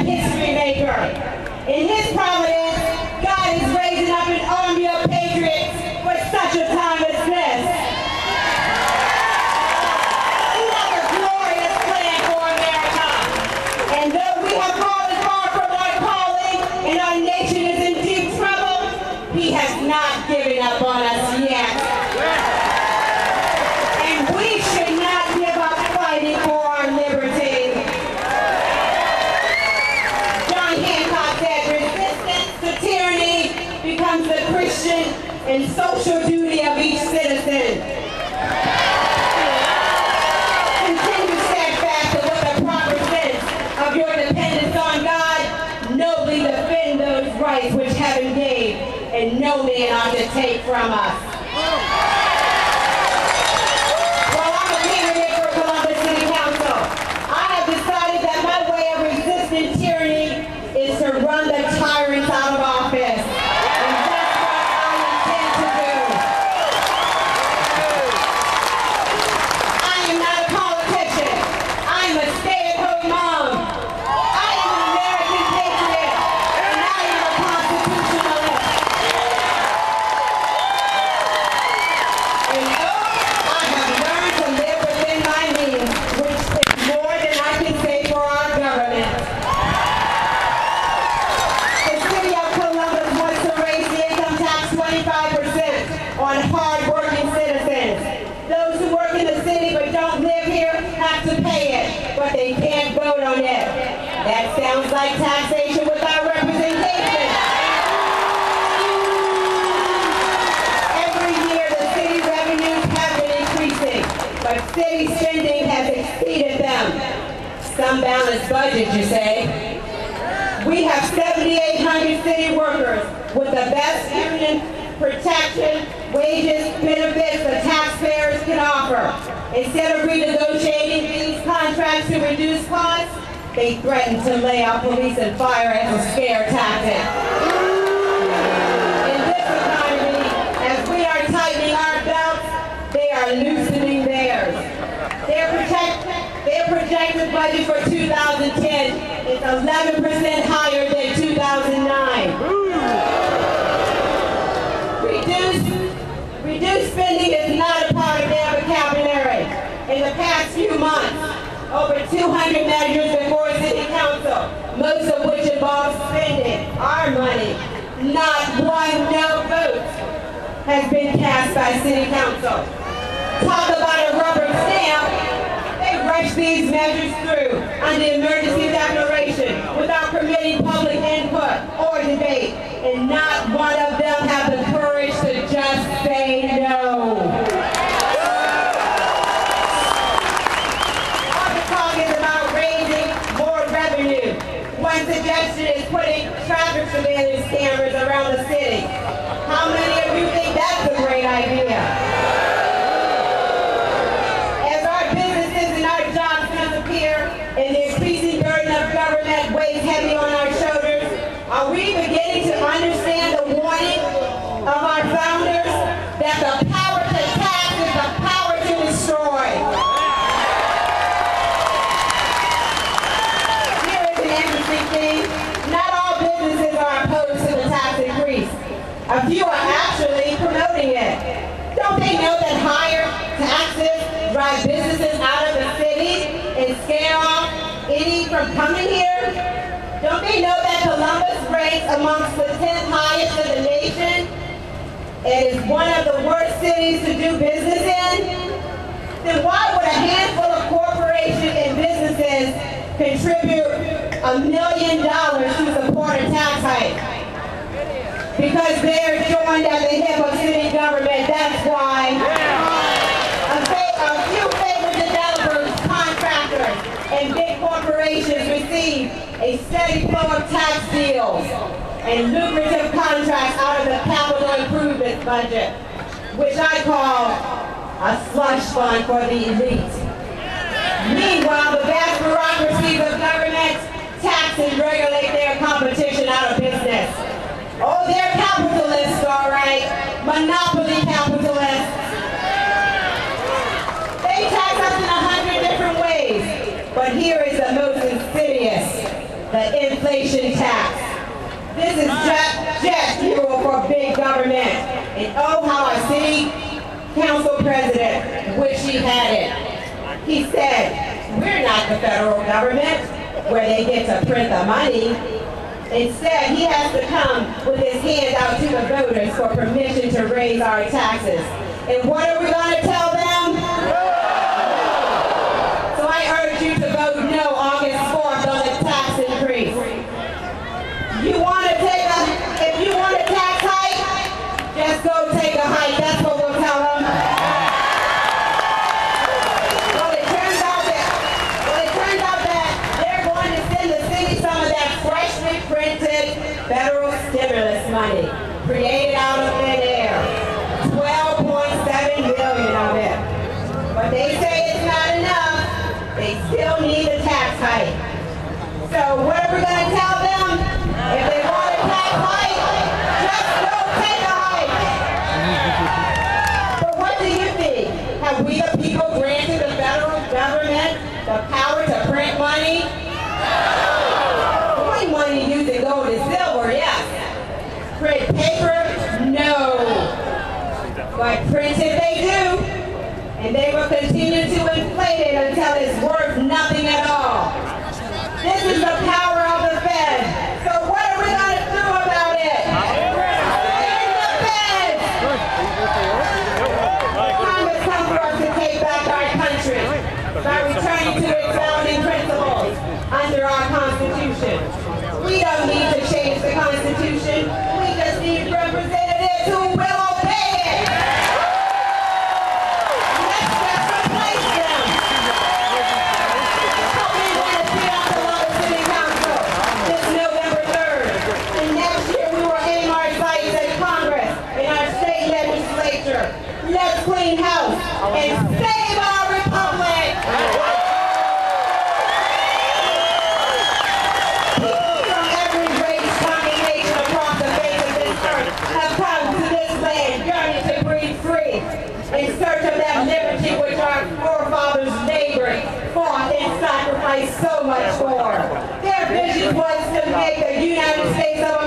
history maker. In his providence, God is raising up an army of patriots for such a time as this. He has a glorious plan for America. And though we have fallen far from our calling and our nation is in deep trouble, he has not given up on us yet. And we should not give up fighting for our liberty. John Hancock said, resistance to tyranny becomes the Christian and social duty of each citizen. Continue steadfast and with a proper sense of your dependence on God, nobly defend those rights which heaven gave, and no man ought to take from us. Well, I'm a candidate for Columbus City Council. I have decided that my way of resisting tyranny is to run the tyrants out of office. And that's what I intend to do. I am not a politician. I am a stay-at-home mom. I am an American patriot, and I am a constitutionalist. And though I have learned to live within my means, which is more than I can say for our government. The city of Columbus wants to raise the income tax 25% on hard-working citizens. Those who work in the city but don't live here have to pay it, but they can't vote on it. That sounds like taxation without representation. Every year the city revenues have been increasing, but city spending has exceeded them. Some balanced budget, you say? We have 7,800 city workers with the best union protection, wages, benefits the taxpayers can offer. Instead of renegotiating these contracts to reduce costs, they threaten to lay off police and fire as a scare tactic. In this economy, as we are tightening our belts, they are loosening theirs. Their projected budget for 2010 is 11% higher than 2009. Reduced spending is not a part of their vocabulary. In the past few months, over 200 measures before City Council, most of which involve spending our money. Not one no vote has been cast by City Council. Talk about a rubber stamp. They rush these measures through under emergency declaration without permitting public input or debate, and not one of them have the courage to just say no. All the talk is about raising more revenue. One suggestion is putting traffic surveillance cameras around the city. How many of you think that's a great idea? And the increasing burden of government weighs heavy on our shoulders. Are we beginning to understand the warning of our founders that the power to tax is the power to destroy? Here is an interesting thing. Not all businesses are opposed to the tax increase. A few are actually promoting it. Don't they know that higher taxes drive businesses out of the city and scare off any from coming here? Don't they know that Columbus ranks amongst the 10th highest in the nation and is one of the worst cities to do business in? Then why would a handful of corporations and businesses contribute $1 million to support a tax hike? Because they're joined at the hip of city government, that's why. A few favored developers, contractors, and big corporations receive a steady flow of tax deals and lucrative contracts out of the capital improvement budget, which I call a slush fund for the elite. Meanwhile, the vast bureaucracies of government tax and regulate their competition out of business. Oh, they're capitalists, all right. Monopoly capitalists. They tax us in 100 different ways, but here is the most insidious. The the inflation tax. This is just fuel for big government. And oh, how our city council president wished he had it. He said, we're not the federal government where they get to print the money. Instead, he has to come with his hand out to the voters for permission to raise our taxes. And what are we going to tell them? So I urge you to vote no August 4th on the tax increase. If you want a tax hike, just go take a hike. That's what we'll tell them. Well, it turns out that they're going to send the city some of that freshly printed federal stimulus money created out of thin air. 12.7 billion of it. But they say it's not enough. They still need a tax hike. So what are we going to tell them? If they want a tax hike, just go take a hike. But what do you think? Have we the people granted the federal government the power to print money? Print money using gold and silver, yes. Print paper, no. But print it they do. And they will continue to inflate it until it's worth nothing at all. This is the power of the Fed. So what are we going to do about it? In the Fed! Time has come for us to take back our country by returning to its founding principles under our Constitution. We don't need to change the Constitution. We just need representatives who will obey it. Let's just replace them. Help me win a seat on the London City Council this November 3rd. And next year we will aim our sights at Congress and our state legislature. Let's clean house and save our republic. People from every race, congregation across the face of this earth have come to this land yearning to breathe free in search of that liberty which our forefathers labored, fought, and sacrificed so much for. Their vision was to make the United States of